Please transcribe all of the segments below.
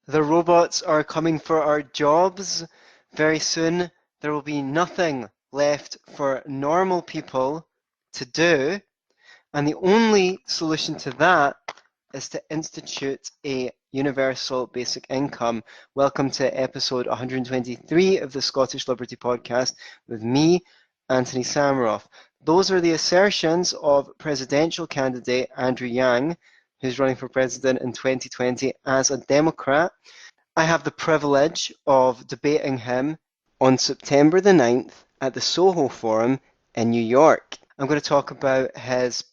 The robots are coming for our jobs. Very soon, there will be nothing left for normal people to do. And the only solution to that is to institute a universal basic income. Welcome to episode 123 of the Scottish Liberty Podcast with me, Antony Sammeroff. Those are the assertions of presidential candidate Andrew Yang, who's running for president in 2020 as a Democrat. I have the privilege of debating him on September the 9th at the Soho Forum in New York. I'm going to talk about his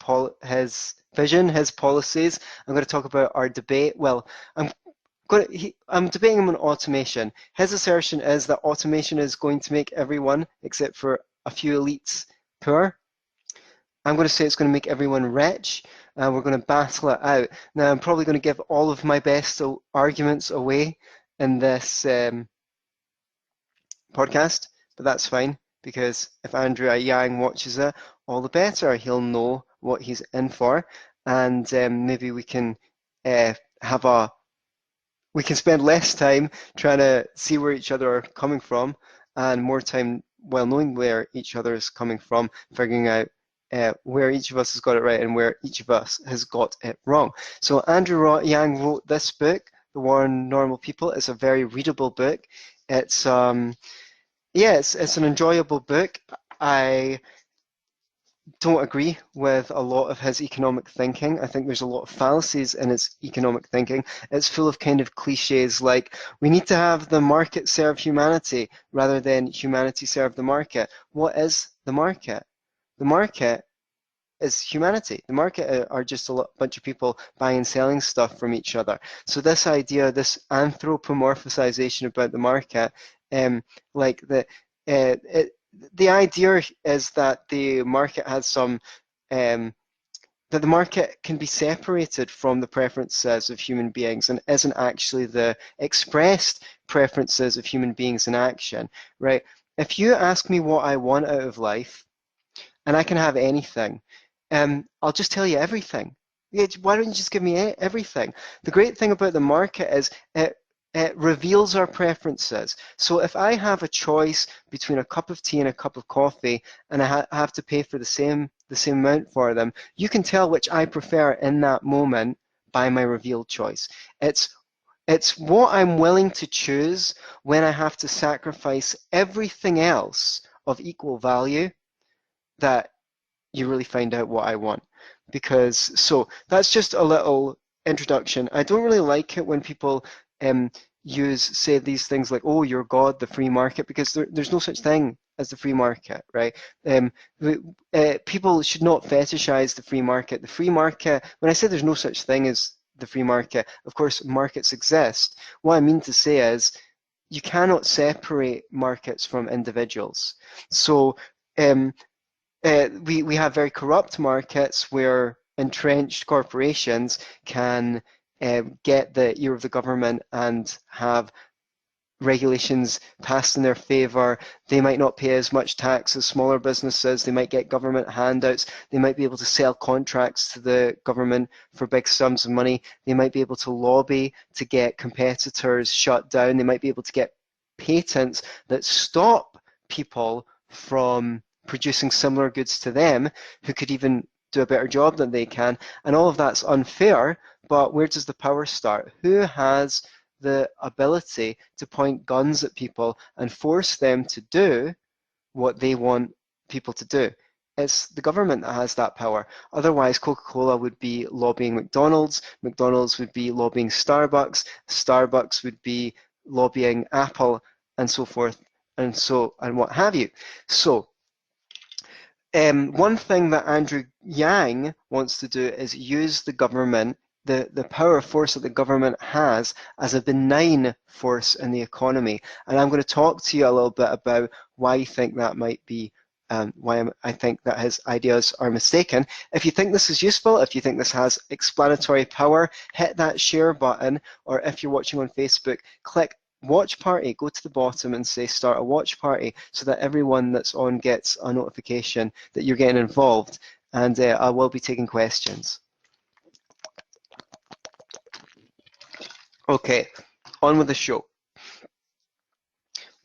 vision, his policies. I'm going to talk about our debate. Well, I'm debating him on automation. His assertion is that automation is going to make everyone, except for a few elites, poor. I'm going to say it's going to make everyone rich. We're going to battle it out. Now, I'm probably going to give all of my best arguments away in this podcast, but that's fine, because if Andrew Yang watches it, all the better. He'll know what he's in for, and maybe we can we can spend less time trying to see where each other are coming from, and more time, while knowing where each other is coming from, figuring out where each of us has got it right and where each of us has got it wrong. So Andrew Yang wrote this book, The War on Normal People. It's a very readable book. It's it's an enjoyable book. I don't agree with a lot of his economic thinking. I think there's a lot of fallacies in his economic thinking. It's full of kind of cliches like, we need to have the market serve humanity rather than humanity serve the market. What is the market? The market is humanity. The market are just a bunch of people buying and selling stuff from each other. So this idea, this anthropomorphization about the market, the idea is that the market has some that the market can be separated from the preferences of human beings and isn't actually the expressed preferences of human beings in action, right? If you ask me what I want out of life, and I can have anything, I'll just tell you everything. Why don't you just give me everything? The great thing about the market is it reveals our preferences. So if I have a choice between a cup of tea and a cup of coffee, and I have to pay for the same amount for them, you can tell which I prefer in that moment by my revealed choice. It's what I'm willing to choose when I have to sacrifice everything else of equal value that you really find out what I want. So that's just a little introduction. I don't really like it when people say these things like, oh, you're God, the free market, because there's no such thing as the free market, right? People should not fetishize the free market. The free market, when I say there's no such thing as the free market, of course, markets exist. What I mean to say is you cannot separate markets from individuals. So we have very corrupt markets where entrenched corporations can get the ear of the government and have regulations passed in their favor. They might not pay as much tax as smaller businesses. They might get government handouts. They might be able to sell contracts to the government for big sums of money. They might be able to lobby to get competitors shut down. They might be able to get patents that stop people from producing similar goods to them who could even do a better job than they can. And all of that's unfair, but where does the power start? Who has the ability to point guns at people and force them to do what they want people to do? It's the government that has that power. Otherwise, Coca-Cola would be lobbying McDonald's, McDonald's would be lobbying Starbucks, Starbucks would be lobbying Apple, and so forth, and what have you. So one thing that Andrew Yang wants to do is use the government, the power force that the government has, as a benign force in the economy. And I'm going to talk to you a little bit about why I think that might be, why I think that his ideas are mistaken. If you think this is useful, if you think this has explanatory power, hit that share button, or if you're watching on Facebook, click watch party, go to the bottom and say start a watch party so that everyone that's on gets a notification that you're getting involved, and I will be taking questions. Okay, on with the show.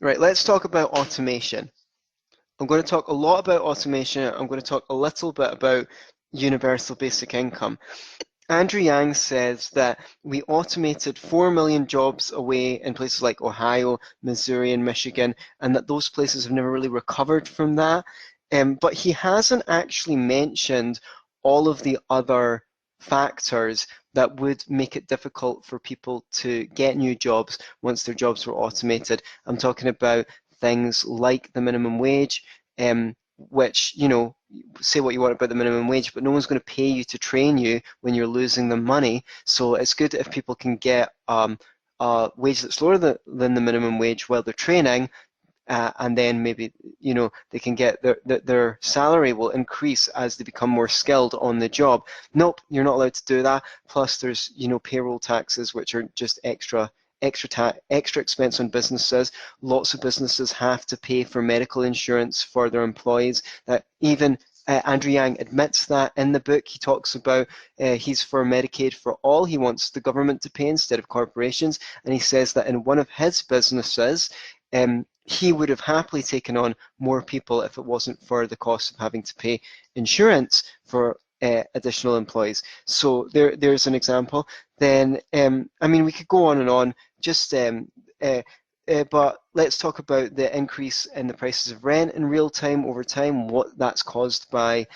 Right, let's talk about automation. I'm going to talk a lot about automation. I'm going to talk a little bit about universal basic income. Andrew Yang says that we automated 4 million jobs away in places like Ohio, Missouri, and Michigan, and that those places have never really recovered from that. But he hasn't actually mentioned all of the other factors that would make it difficult for people to get new jobs once their jobs were automated. I'm talking about things like the minimum wage, which, you know, say what you want about the minimum wage, but no one's going to pay you to train you when you're losing the money. So it's good if people can get a wage that's lower than the minimum wage while they're training, and then maybe, you know, they can get their salary will increase as they become more skilled on the job. Nope, you're not allowed to do that. Plus there's, you know, payroll taxes, which are just extra expense on businesses. Lots of businesses have to pay for medical insurance for their employees. That even Andrew Yang admits that in the book. He talks about he's for Medicaid for all. He wants the government to pay instead of corporations. And he says that in one of his businesses, he would have happily taken on more people if it wasn't for the cost of having to pay insurance for additional employees. So there's an example. Then, I mean, we could go on and on, just but let's talk about the increase in the prices of rent in real time over time, what that's caused by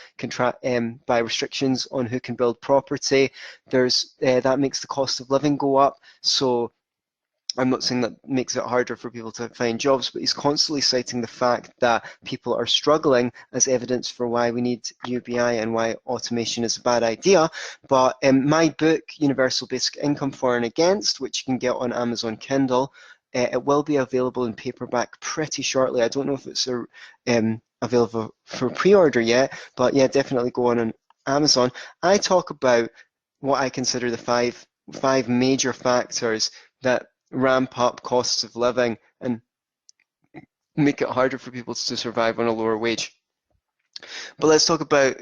restrictions on who can build property. There's that makes the cost of living go up. So I'm not saying that makes it harder for people to find jobs, but he's constantly citing the fact that people are struggling as evidence for why we need UBI and why automation is a bad idea. But my book, Universal Basic Income For and Against, which you can get on Amazon Kindle, it will be available in paperback pretty shortly. I don't know if it's available for pre-order yet, but yeah, definitely go on Amazon. I talk about what I consider the five major factors that ramp up costs of living and make it harder for people to survive on a lower wage. But let's talk about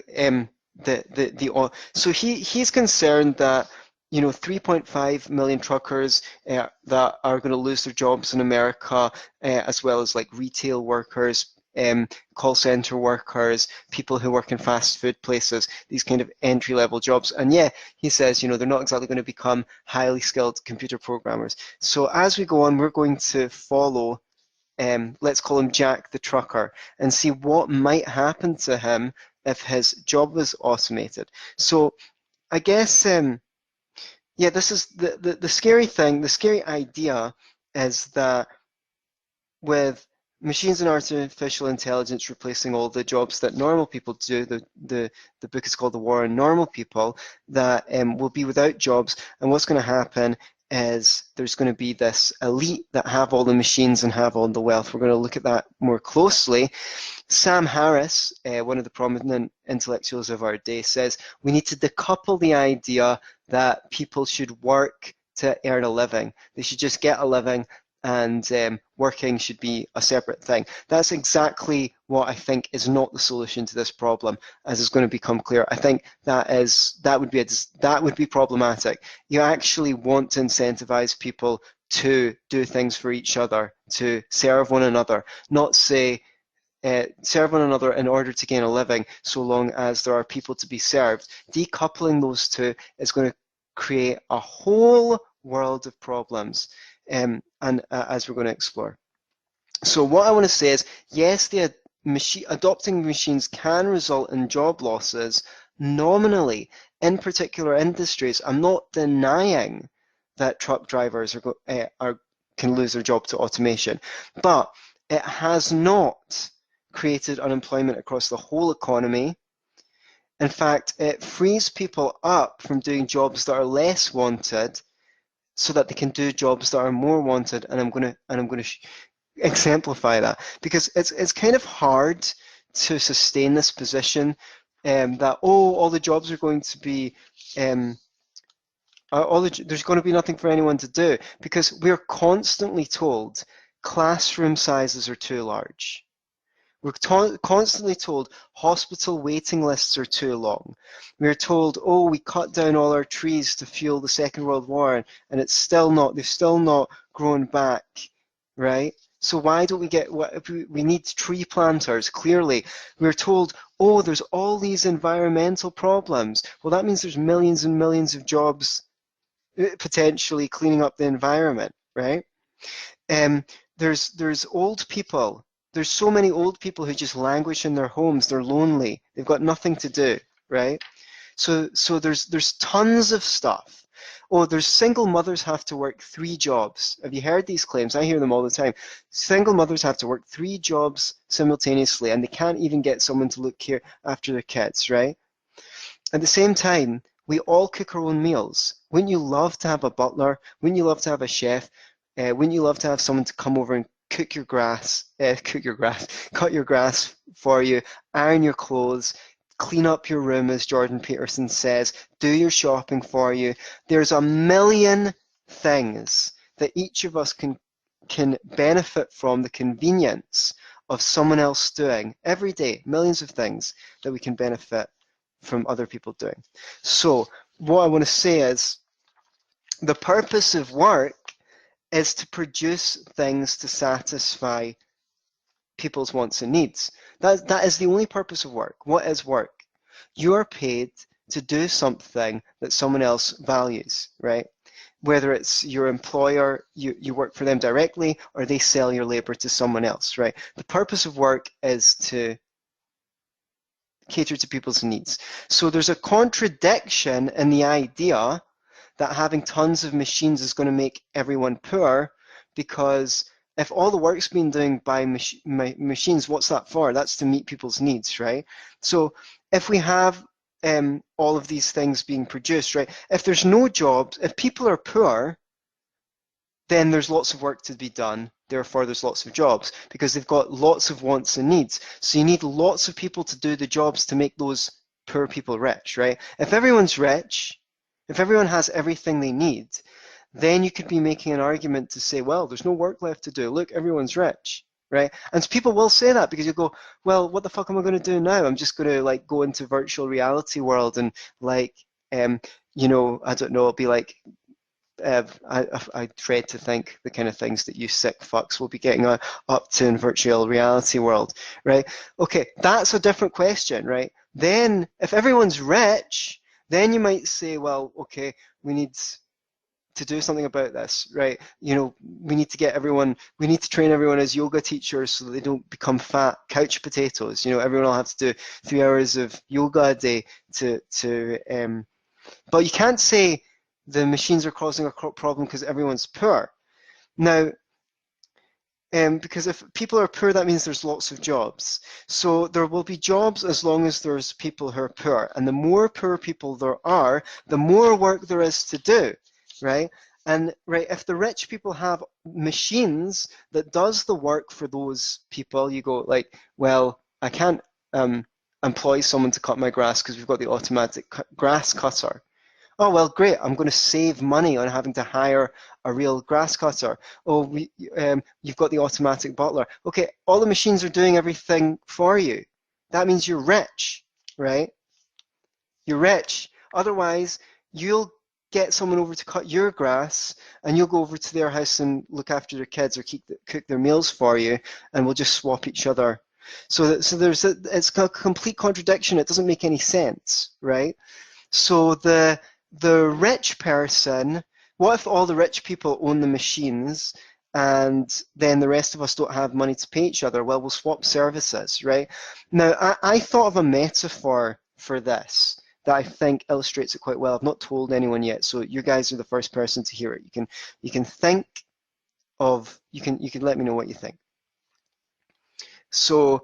so he's concerned that, you know, 3.5 million truckers that are going to lose their jobs in America, as well as like retail workers, call center workers, people who work in fast food places, these kind of entry-level jobs. And yeah, he says, you know, they're not exactly going to become highly skilled computer programmers. So as we go on, we're going to follow, let's call him Jack the trucker, and see what might happen to him if his job was automated. So I guess, yeah, this is the scary thing, the scary idea is that with machines and artificial intelligence replacing all the jobs that normal people do, the book is called The War on Normal People, that will be without jobs. And what's going to happen is there's going to be this elite that have all the machines and have all the wealth. We're going to look at that more closely. Sam Harris, one of the prominent intellectuals of our day, says we need to decouple the idea that people should work to earn a living. They should just get a living, and working should be a separate thing. That's exactly what I think is not the solution to this problem, as is going to become clear. I think that would be problematic. You actually want to incentivize people to do things for each other, to serve one another, not say serve one another in order to gain a living, so long as there are people to be served. Decoupling those two is going to create a whole world of problems, as we're going to explore. So what I want to say is, yes, adopting machines can result in job losses nominally in particular industries. I'm not denying that truck drivers can lose their job to automation, but it has not created unemployment across the whole economy. In fact, it frees people up from doing jobs that are less wanted, so that they can do jobs that are more wanted. And I'm going to exemplify that, because it's kind of hard to sustain this position, that all the jobs are going to be there's going to be nothing for anyone to do, because we're constantly told classroom sizes are too large. We're constantly told hospital waiting lists are too long. We're told, oh, we cut down all our trees to fuel the Second World War, and they've still not grown back, right? So why don't we get what if we need tree planters? Clearly, we're told, oh, there's all these environmental problems. Well, that means there's millions and millions of jobs potentially cleaning up the environment, right? Um, there's old people. There's so many old people who just languish in their homes. They're lonely. They've got nothing to do, right? So there's tons of stuff. Oh, there's single mothers have to work 3 jobs. Have you heard these claims? I hear them all the time. Single mothers have to work 3 jobs simultaneously, and they can't even get someone to look care after their kids, right? At the same time, we all cook our own meals. Wouldn't you love to have a butler? Wouldn't you love to have a chef? Wouldn't you love to have someone to come over and cut your grass, cut your grass for you, iron your clothes, clean up your room, as Jordan Peterson says, do your shopping for you? There's a million things that each of us can benefit from the convenience of someone else doing every day. Millions of things that we can benefit from other people doing. So what I want to say is the purpose of work is to produce things to satisfy people's wants and needs. That is the only purpose of work. What is work? You are paid to do something that someone else values, right? Whether it's your employer, you work for them directly, or they sell your labor to someone else, right? The purpose of work is to cater to people's needs. So there's a contradiction in the idea that having tons of machines is going to make everyone poor, because if all the work's been done by machines, what's that for? That's to meet people's needs, right? So if we have all of these things being produced, right? If there's no jobs, if people are poor, then there's lots of work to be done. Therefore, there's lots of jobs because they've got lots of wants and needs. So you need lots of people to do the jobs to make those poor people rich, right? If everyone's rich, if everyone has everything they need, then you could be making an argument to say, well, there's no work left to do. Look, everyone's rich, right? And people will say that because you go, well, what the fuck am I going to do now? I'm just going to like go into virtual reality world and like, you know, I don't know, it'll be like, I dread to think the kind of things that you sick fucks will be getting up to in virtual reality world, right? Okay, that's a different question, right? Then, if everyone's rich, then you might say, well, okay, we need to do something about this, right? You know, we need to get everyone, we need to train everyone as yoga teachers so that they don't become fat couch potatoes. You know, everyone will have to do 3 hours of yoga a day but you can't say the machines are causing a problem because everyone's poor. Now, because if people are poor, that means there's lots of jobs. So there will be jobs as long as there's people who are poor. And the more poor people there are, the more work there is to do, right? And right, if the rich people have machines that does the work for those people, you go like, well, I can't employ someone to cut my grass because we've got the automatic grass cutter. Oh, well, great. I'm going to save money on having to hire a real grass cutter. Oh, you've got the automatic butler. Okay, all the machines are doing everything for you. That means you're rich, right? You're rich. Otherwise, you'll get someone over to cut your grass, and you'll go over to their house and look after their kids or cook their meals for you, and we'll just swap each other. So it's a complete contradiction. It doesn't make any sense, right? So the rich person, what if all the rich people own the machines and then the rest of us don't have money to pay each other? Well, we'll swap services, right? Now, I thought of a metaphor for this that I think illustrates it quite well. I've not told anyone yet, so you guys are the first person to hear it. You can think of, you can let me know what you think. So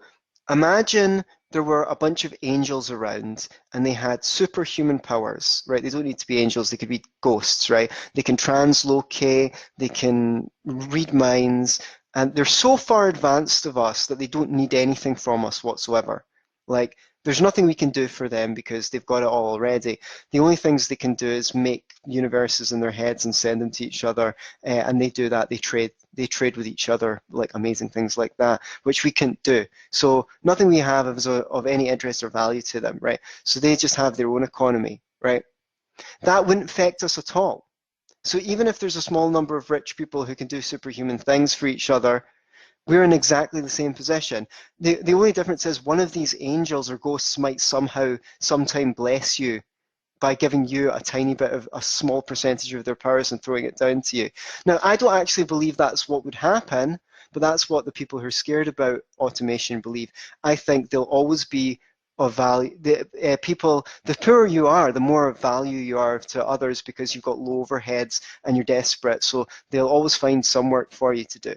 imagine there were a bunch of angels around and they had superhuman powers, right? They don't need to be angels, they could be ghosts, right? They can translocate, they can read minds, and they're so far advanced of us that they don't need anything from us whatsoever. Like, there's nothing we can do for them because they've got it all already. The only things they can do is make universes in their heads and send them to each other, and they do that. They trade with each other, like amazing things like that, which we can't do. So nothing we have is of any interest or value to them, right? So they just have their own economy, right? That wouldn't affect us at all. So even if there's a small number of rich people who can do superhuman things for each other, we're in exactly the same position. The only difference is one of these angels or ghosts might sometime bless you by giving you a tiny bit of a small percentage of their powers and throwing it down to you. Now, I don't actually believe that's what would happen, but that's what the people who are scared about automation believe. I think there'll always be of value. The poorer you are, the more value you are to others because you've got low overheads and you're desperate. So they'll always find some work for you to do.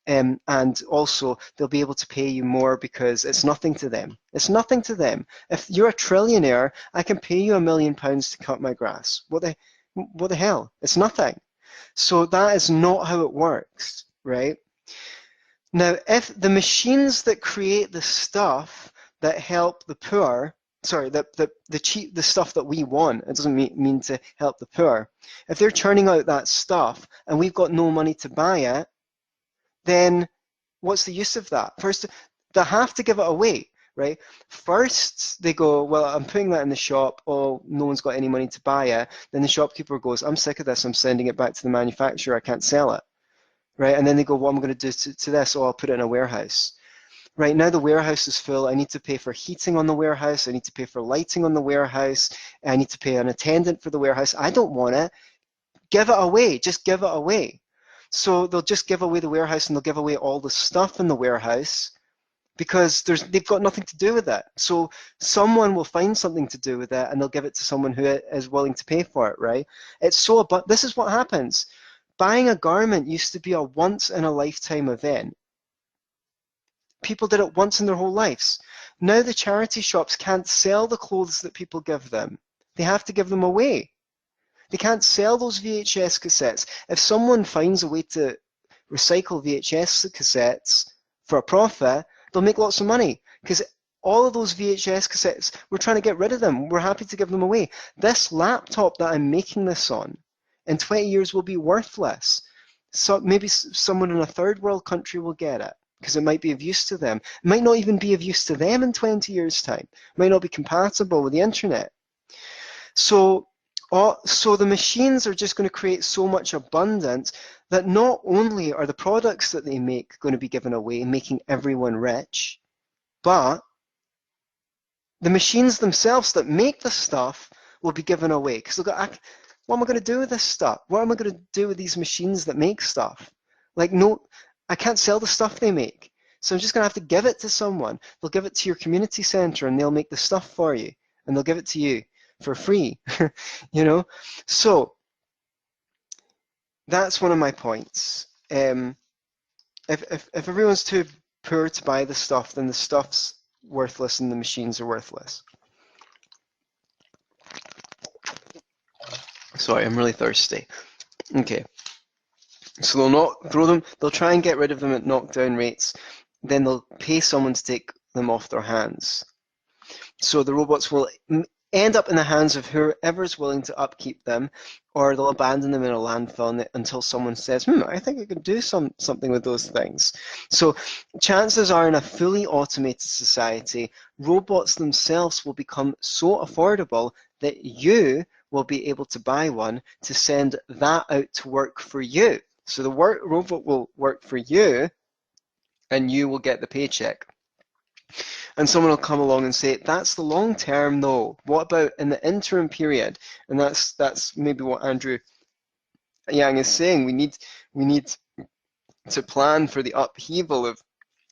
And also, they'll be able to pay you more because it's nothing to them. It's nothing to them. If you're a trillionaire, I can pay you £1 million to cut my grass. What the hell? It's nothing. So that is not how it works, right? Now, if the machines that create the stuff that help the poor, sorry, the stuff that we want, it doesn't mean to help the poor. If they're churning out that stuff and we've got no money to buy it, then what's the use of that? First, they have to give it away, right? First, they go, well, I'm putting that in the shop. Oh, no one's got any money to buy it. Then the shopkeeper goes, I'm sick of this. I'm sending it back to the manufacturer. I can't sell it, right? And then they go, what am I going to do to this? Oh, I'll put it in a warehouse. Right now, the warehouse is full. I need to pay for heating on the warehouse. I need to pay for lighting on the warehouse. I need to pay an attendant for the warehouse. I don't want it. Give it away. Just give it away. So they'll just give away the warehouse and they'll give away all the stuff in the warehouse because they've got nothing to do with it. So someone will find something to do with it and they'll give it to someone who is willing to pay for it, right? But this is what happens. Buying a garment used to be a once-in-a-lifetime event. People did it once in their whole lives. Now the charity shops can't sell the clothes that people give them. They have to give them away. They can't sell those VHS cassettes. If someone finds a way to recycle VHS cassettes for a profit, they'll make lots of money because all of those VHS cassettes, we're trying to get rid of them. We're happy to give them away. This laptop that I'm making this on in 20 years will be worthless. So maybe someone in a third world country will get it because it might be of use to them. It might not even be of use to them in 20 years' time. It might not be compatible with the internet. So the machines are just going to create so much abundance that not only are the products that they make going to be given away, making everyone rich, but the machines themselves that make the stuff will be given away. Because they'll go, what am I going to do with this stuff? What am I going to do with these machines that make stuff? Like, no, I can't sell the stuff they make. So I'm just going to have to give it to someone. They'll give it to your community center and they'll make the stuff for you. And they'll give it to you for free, you know? So that's one of my points. If everyone's too poor to buy the stuff, then the stuff's worthless and the machines are worthless. Sorry, I'm really thirsty. Okay. So they'll not throw them, they'll try and get rid of them at knockdown rates, then they'll pay someone to take them off their hands. So the robots will end up in the hands of whoever's willing to upkeep them, or they'll abandon them in a landfill until someone says, I think I could do something with those things. So chances are in a fully automated society, robots themselves will become so affordable that you will be able to buy one to send that out to work for you. So the robot will work for you and you will get the paycheck. And someone will come along and say, that's the long term though. What about in the interim period? And that's maybe what Andrew Yang is saying. We need to plan for the upheaval of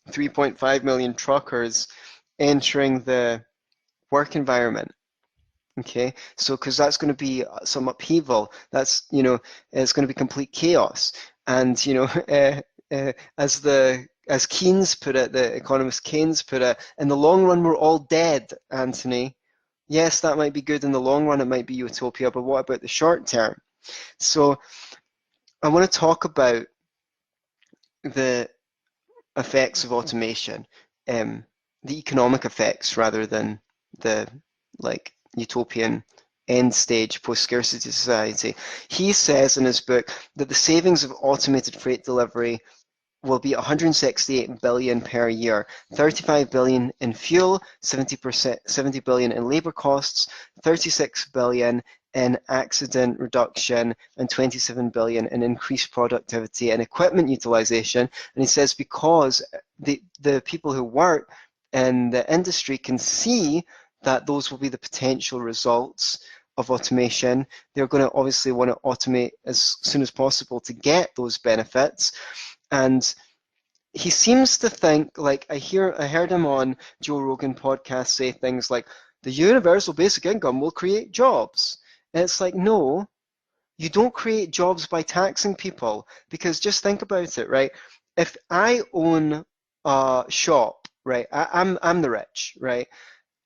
3.5 million truckers entering the work environment. Okay, so because that's going to be some upheaval. That's, it's going to be complete chaos. And as Keynes put it, the economist Keynes put it, in the long run we're all dead, Anthony. Yes, that might be good in the long run, it might be utopia, but what about the short term? So I want to talk about the effects of automation, the economic effects rather than the utopian end stage post-scarcity society. He says in his book that the savings of automated freight delivery will be 168 billion per year, 35 billion in fuel, 70 billion in labor costs, 36 billion in accident reduction and 27 billion in increased productivity and equipment utilization. And he says because the people who work in the industry can see that those will be the potential results of automation, they're going to obviously want to automate as soon as possible to get those benefits. And he seems to think, like I heard him on Joe Rogan podcast say things like, the universal basic income will create jobs. And it's like, no, you don't create jobs by taxing people, because just think about it, right? If I own a shop, right, I'm the rich, right?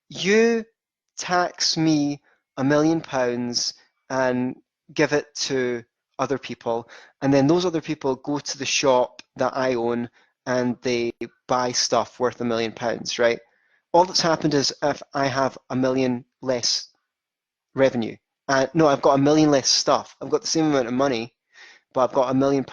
You tax me £1 million and give it to other people, and then those other people go to the shop that I own and they buy stuff worth £1 million, right? All that's happened is if I have £1 million less revenue, no, I've got £1 million less stuff. I've got the same amount of money, but I've got £1 million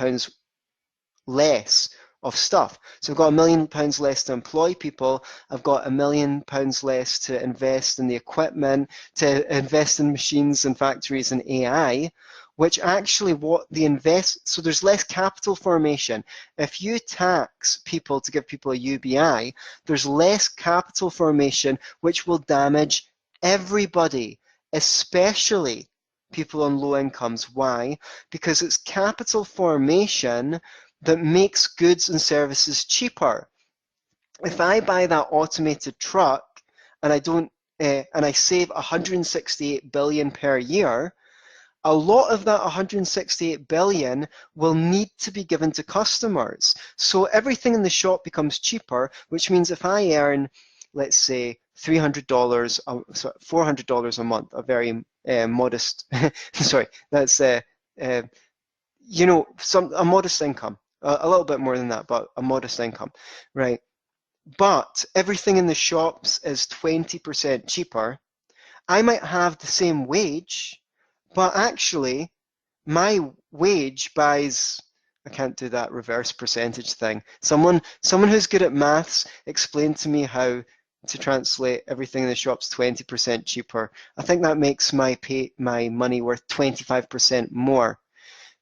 less of stuff. So I've got £1 million less to employ people. I've got £1 million less to invest in the equipment, to invest in machines and factories and AI, which actually so there's less capital formation. If you tax people to give people a UBI, there's less capital formation, which will damage everybody, especially people on low incomes. Why? Because it's capital formation that makes goods and services cheaper. If I buy that automated truck and I save 168 billion per year, a lot of that 168 billion will need to be given to customers. So everything in the shop becomes cheaper, which means if I earn, let's say, $300, $400 a month, a very modest, sorry, that's a modest income. A little bit more than that, but a modest income, right? But everything in the shops is 20% cheaper. I might have the same wage, but actually my wage buys, I can't do that reverse percentage thing. Someone who's good at maths explain to me how to translate everything in the shops 20% cheaper. I think that makes my money worth 25% more.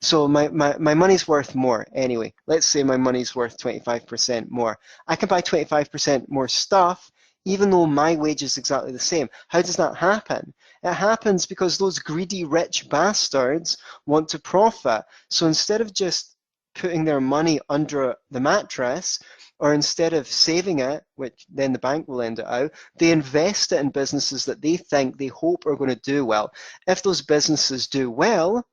So my money's worth more anyway. Let's say my money's worth 25% more. I can buy 25% more stuff even though my wage is exactly the same. How does that happen? It happens because those greedy rich bastards want to profit. So instead of just putting their money under the mattress, or instead of saving it, which then the bank will lend it out, they invest it in businesses that they hope are going to do well. If those businesses do well,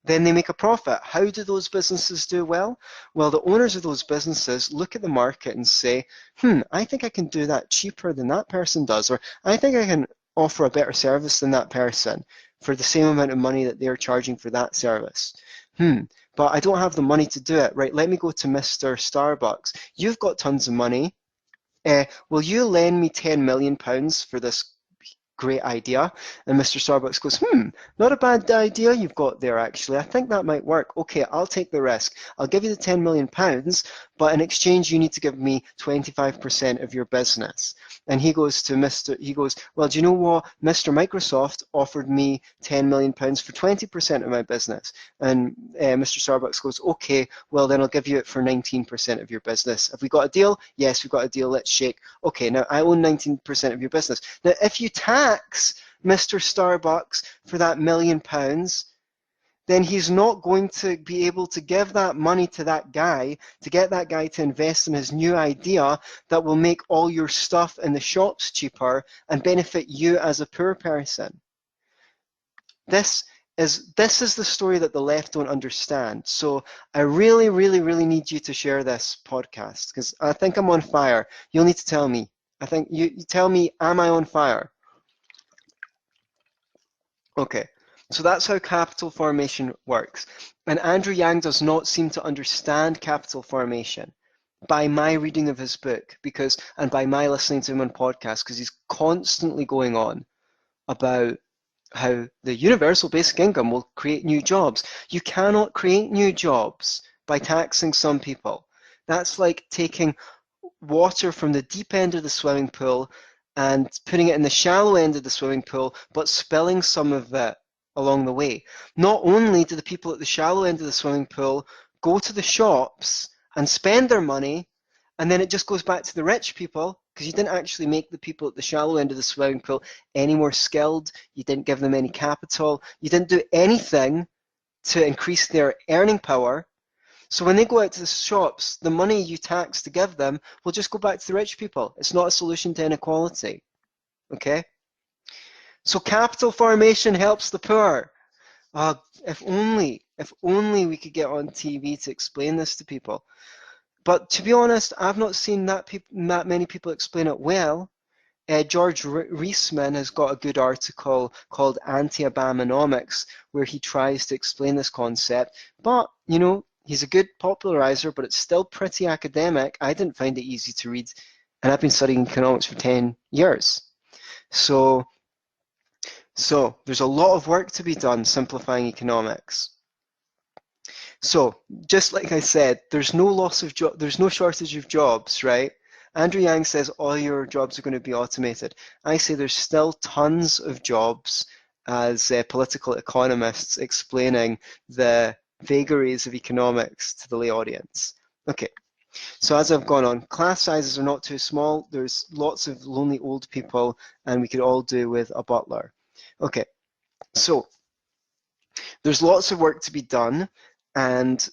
then they make a profit. How do those businesses do well? Well, the owners of those businesses look at the market and say, I think I can do that cheaper than that person does, or I think I can offer a better service than that person for the same amount of money that they're charging for that service. But I don't have the money to do it. Right, let me go to Mr. Starbucks. You've got tons of money. Will you lend me £10 million for this great idea? And Mr. Starbucks goes, not a bad idea you've got there, actually. I think that might work. Okay, I'll take the risk. I'll give you the £10 million, but in exchange, you need to give me 25% of your business. And he goes, well, do you know what? Mr. Microsoft offered me £10 million for 20% of my business. And Mr. Starbucks goes, okay, well, then I'll give you it for 19% of your business. Have we got a deal? Yes, we've got a deal. Let's shake. Okay, now I own 19% of your business. Now, if you tax Mr. Starbucks for that £1 million, then he's not going to be able to give that money to that guy to get that guy to invest in his new idea that will make all your stuff in the shops cheaper and benefit you as a poor person. This is the story that the left don't understand. So I really, really, really need you to share this podcast, because I think I'm on fire. You'll need to tell me. I think you tell me, am I on fire? Okay, so that's how capital formation works. And Andrew Yang does not seem to understand capital formation by my reading of his book, and by my listening to him on podcasts, because he's constantly going on about how the universal basic income will create new jobs. You cannot create new jobs by taxing some people. That's like taking water from the deep end of the swimming pool and putting it in the shallow end of the swimming pool, but spilling some of it along the way. Not only do the people at the shallow end of the swimming pool go to the shops and spend their money, and then it just goes back to the rich people, because you didn't actually make the people at the shallow end of the swimming pool any more skilled, you didn't give them any capital, you didn't do anything to increase their earning power. So when they go out to the shops, the money you tax to give them will just go back to the rich people. It's not a solution to inequality. Okay? So capital formation helps the poor. If only we could get on TV to explain this to people. But to be honest, I've not seen that many people explain it well. George Reisman has got a good article called Anti-Abamonomics, where he tries to explain this concept. But, you know, he's a good popularizer, but it's still pretty academic. I didn't find it easy to read, and I've been studying economics for 10 years. So there's a lot of work to be done simplifying economics. So, just like I said, there's no shortage of jobs, right? Andrew Yang says all your jobs are going to be automated. I say there's still tons of jobs as political economists explaining the vagaries of economics to the lay audience. Okay, so as I've gone on, class sizes are not too small. There's lots of lonely old people, and we could all do with a butler. Okay, so there's lots of work to be done, and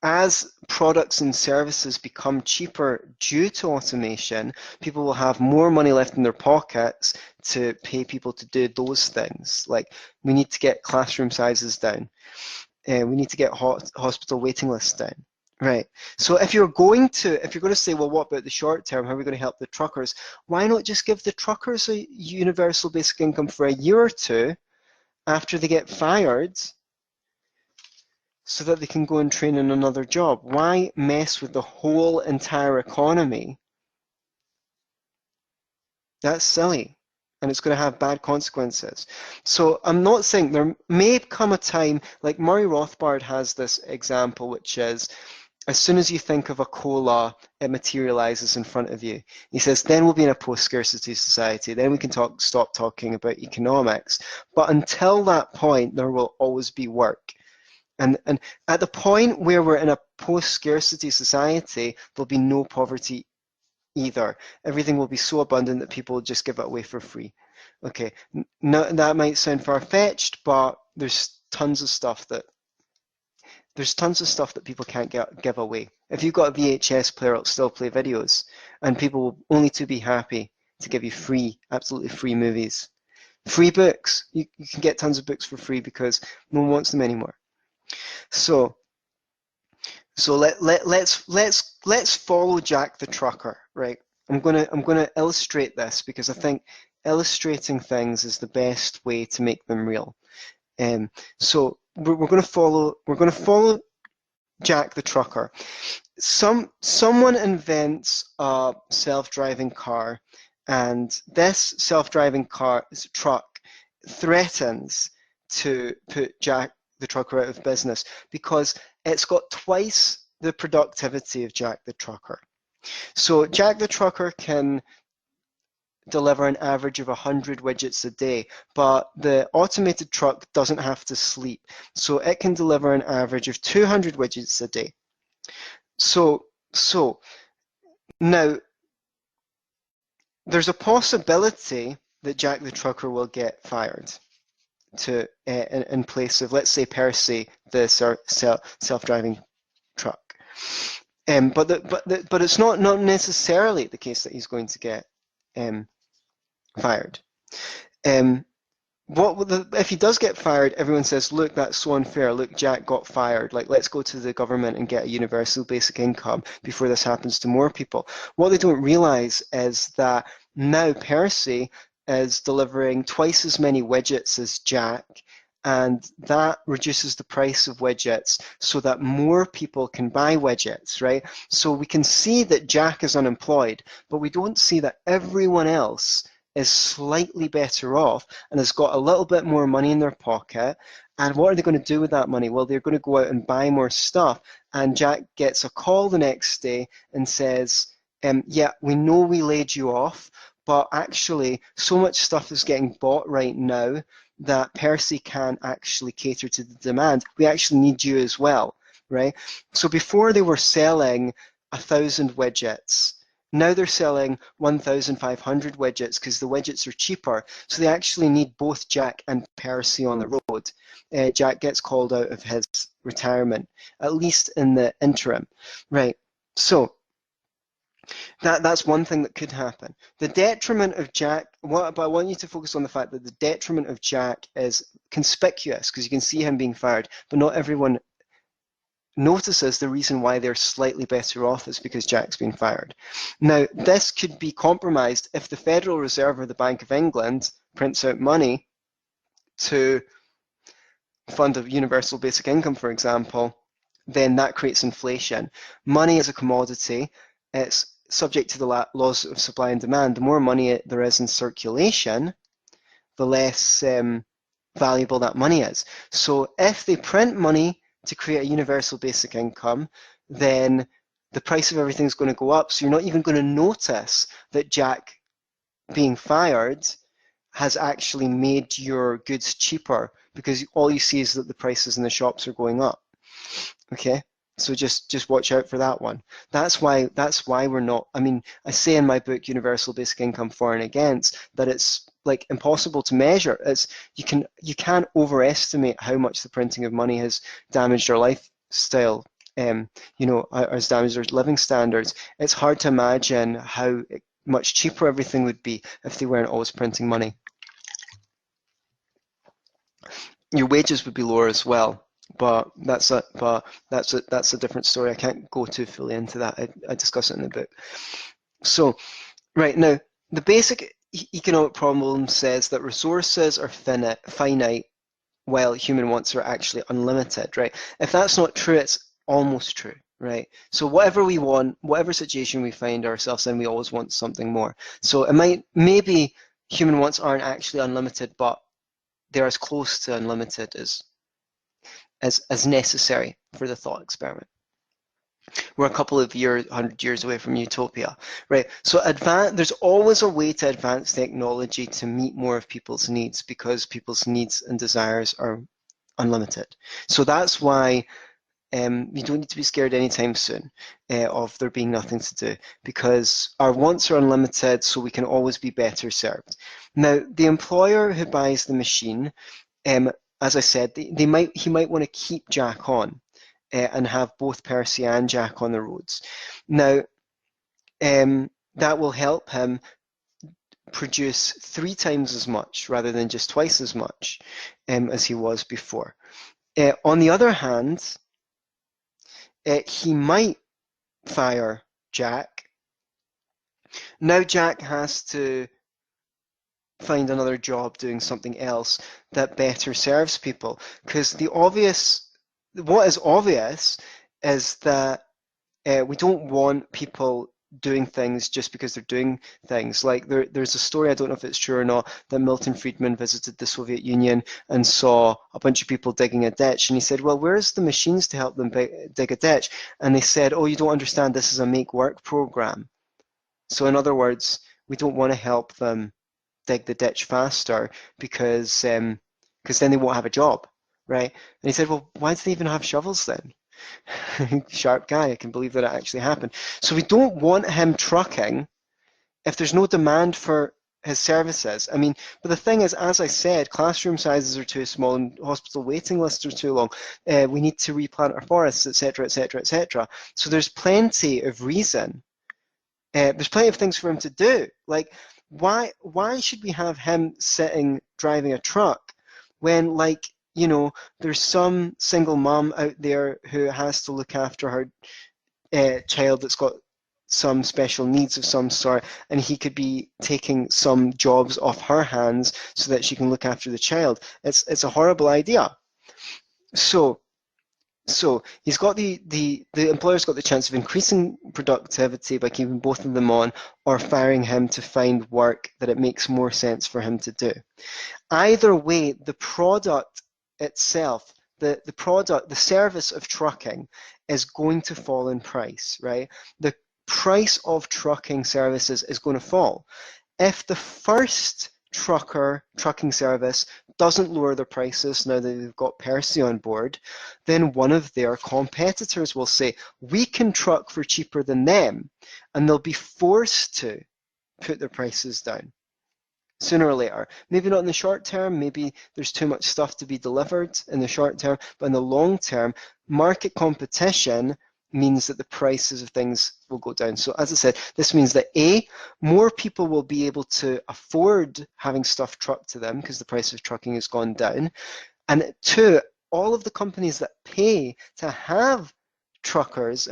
as products and services become cheaper due to automation, people will have more money left in their pockets to pay people to do those things. Like, we need to get classroom sizes down, and we need to get hospital waiting lists down. Right. So if you're going to say, well, what about the short term? How are we going to help the truckers? Why not just give the truckers a universal basic income for a year or two after they get fired, so that they can go and train in another job? Why mess with the whole entire economy? That's silly, and it's going to have bad consequences. So I'm not saying, there may come a time, like Murray Rothbard has this example, which is, as soon as you think of a cola, it materializes in front of you. He says, then we'll be in a post-scarcity society. Then we can stop talking about economics. But until that point, there will always be work. And at the point where we're in a post-scarcity society, there'll be no poverty either. Everything will be so abundant that people will just give it away for free. Okay, that might sound far-fetched, but there's tons of stuff that people can't give away. If you've got a VHS player, it'll still play videos, and people will only to be happy to give you free, absolutely free movies. Free books. You can get tons of books for free because no one wants them anymore. So let's follow Jack the Trucker, right? I'm gonna illustrate this because I think illustrating things is the best way to make them real. So we're gonna follow Jack the Trucker. Someone invents a self-driving car, and this self-driving truck threatens to put Jack the Trucker out of business because it's got twice the productivity of Jack the Trucker. So Jack the Trucker can deliver an average of 100 widgets a day, but the automated truck doesn't have to sleep, so it can deliver an average of 200 widgets a day. So now there's a possibility that Jack the Trucker will get fired in place of, let's say, Percy, the self-driving truck. But it's not necessarily the case that he's going to get fired. If he does get fired, everyone says, look, that's so unfair. Look, Jack got fired. Like, let's go to the government and get a universal basic income before this happens to more people. What they don't realize is that now Percy is delivering twice as many widgets as Jack, and that reduces the price of widgets so that more people can buy widgets, right? So we can see that Jack is unemployed, but we don't see that everyone else is slightly better off and has got a little bit more money in their pocket. And what are they going to do with that money? Well, they're going to go out and buy more stuff. And Jack gets a call the next day and says, yeah, we know we laid you off, but actually so much stuff is getting bought right now that Percy can actually cater to the demand, we actually need you as well, right? So before they were selling 1,000 widgets, now they're selling 1,500 widgets because the widgets are cheaper. So they actually need both Jack and Percy on the road. Jack gets called out of his retirement, at least in the interim, right? So that's one thing that could happen. The detriment of Jack, but I want you to focus on the fact that the detriment of Jack is conspicuous because you can see him being fired, but not everyone notices the reason why they're slightly better off is because Jack's been fired. Now, this could be compromised if the Federal Reserve or the Bank of England prints out money to fund a universal basic income, for example, then that creates inflation. Money is a commodity. It's subject to the laws of supply and demand. The more money there is in circulation, the less valuable that money is. So if they print money to create a universal basic income, then the price of everything is going to go up. So you're not even going to notice that Jack being fired has actually made your goods cheaper because all you see is that the prices in the shops are going up. Okay, so just watch out for that one. That's why we're not. I mean, I say in my book, Universal Basic Income For and Against, that it's like impossible to measure. You can't overestimate how much the printing of money has damaged our lifestyle. Has damaged our living standards. It's hard to imagine how much cheaper everything would be if they weren't always printing money. Your wages would be lower as well, but that's a different story. I can't go too fully into that. I discuss it in the book. So, right now, the basic economic problem says that resources are finite while human wants are actually unlimited, right? If that's not true, it's almost true, right? So whatever we want, whatever situation we find ourselves in, we always want something more. So maybe human wants aren't actually unlimited, but they're as close to unlimited as necessary for the thought experiment. We're a couple of 100 years away from utopia, right? So there's always a way to advance technology to meet more of people's needs because people's needs and desires are unlimited. So that's why you don't need to be scared anytime soon of there being nothing to do because our wants are unlimited, so we can always be better served. Now, the employer who buys the machine, as I said, he might want to keep Jack on and have both Percy and Jack on the roads. Now, that will help him produce 3 times as much rather than just twice as much as he was before. On the other hand, he might fire Jack. Now Jack has to find another job doing something else that better serves people because what is obvious is that we don't want people doing things just because they're doing things. Like there's a story, I don't know if it's true or not, that Milton Friedman visited the Soviet Union and saw a bunch of people digging a ditch, and he said, well, where's the machines to help them dig a ditch? And they said, oh, you don't understand, this is a make work program. So in other words, we don't want to help them dig the ditch faster because then they won't have a job, right? And he said, well, why do they even have shovels then? Sharp guy, I can believe that it actually happened. So we don't want him trucking if there's no demand for his services. I mean, but the thing is, as I said, classroom sizes are too small and hospital waiting lists are too long. We need to replant our forests, etc., etc., etc. So there's plenty of reason. There's plenty of things for him to do. Like, why should we have him sitting driving a truck when, like, there's some single mom out there who has to look after her child that's got some special needs of some sort, and he could be taking some jobs off her hands so that she can look after the child. It's a horrible idea. So he's got the employer's got the chance of increasing productivity by keeping both of them on, or firing him to find work that it makes more sense for him to do. Either way, the product itself, the service of trucking is going to fall in price, right? The price of trucking services is going to fall. If the first trucking service doesn't lower their prices now that they've got Percy on board, then one of their competitors will say, we can truck for cheaper than them, and they'll be forced to put their prices down sooner or later. Maybe not in the short term, maybe there's too much stuff to be delivered in the short term, but in the long term, market competition means that the prices of things will go down. So as I said, this means that A, more people will be able to afford having stuff trucked to them because the price of trucking has gone down. And two, all of the companies that pay to have truckers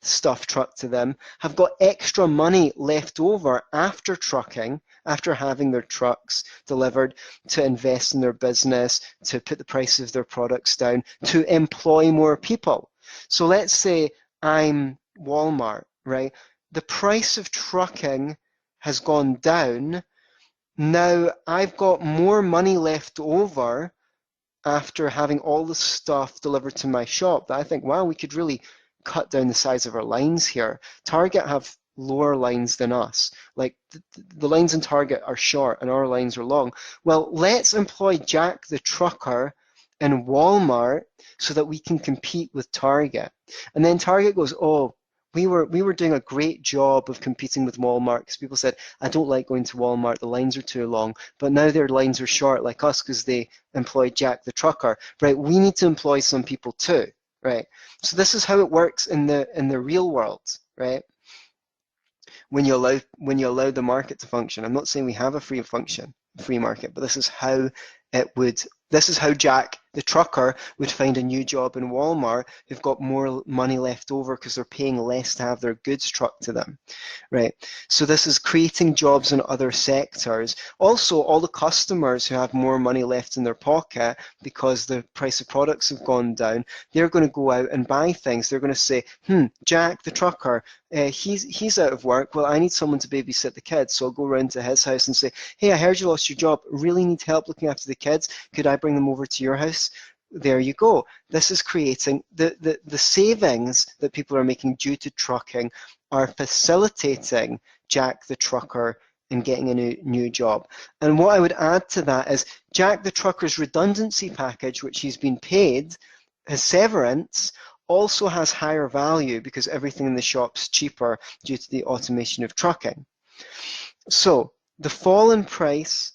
stuff trucked to them have got extra money left over after trucking, after having their trucks delivered, to invest in their business, to put the price of their products down, to employ more people. So let's say I'm Walmart, right? The price of trucking has gone down. Now I've got more money left over after having all the stuff delivered to my shop that I think, wow, we could really cut down the size of our lines here. Target have lower lines than us. Like the lines in Target are short and our lines are long. Well, let's employ Jack the trucker in Walmart so that we can compete with Target. And then Target goes, oh, we were doing a great job of competing with Walmart because people said, I don't like going to Walmart, the lines are too long. But now their lines are short like us because they employed Jack the trucker. Right, we need to employ some people too. Right. So this is how it works in the real world, right? When you allow the market to function. I'm not saying we have a free market, but this is how Jack the trucker would find a new job in Walmart who've got more money left over because they're paying less to have their goods trucked to them, right? So this is creating jobs in other sectors. Also, all the customers who have more money left in their pocket because the price of products have gone down, they're going to go out and buy things. They're going to say, Jack the trucker, he's out of work. Well, I need someone to babysit the kids, so I'll go around to his house and say, hey, I heard you lost your job. Really need help looking after the kids. Could I bring them over to your house? There you go. This is creating the savings that people are making due to trucking are facilitating Jack the trucker in getting a new job. And what I would add to that is Jack the trucker's redundancy package, which he's been paid, his severance, also has higher value because everything in the shop's cheaper due to the automation of trucking. So the fall in prices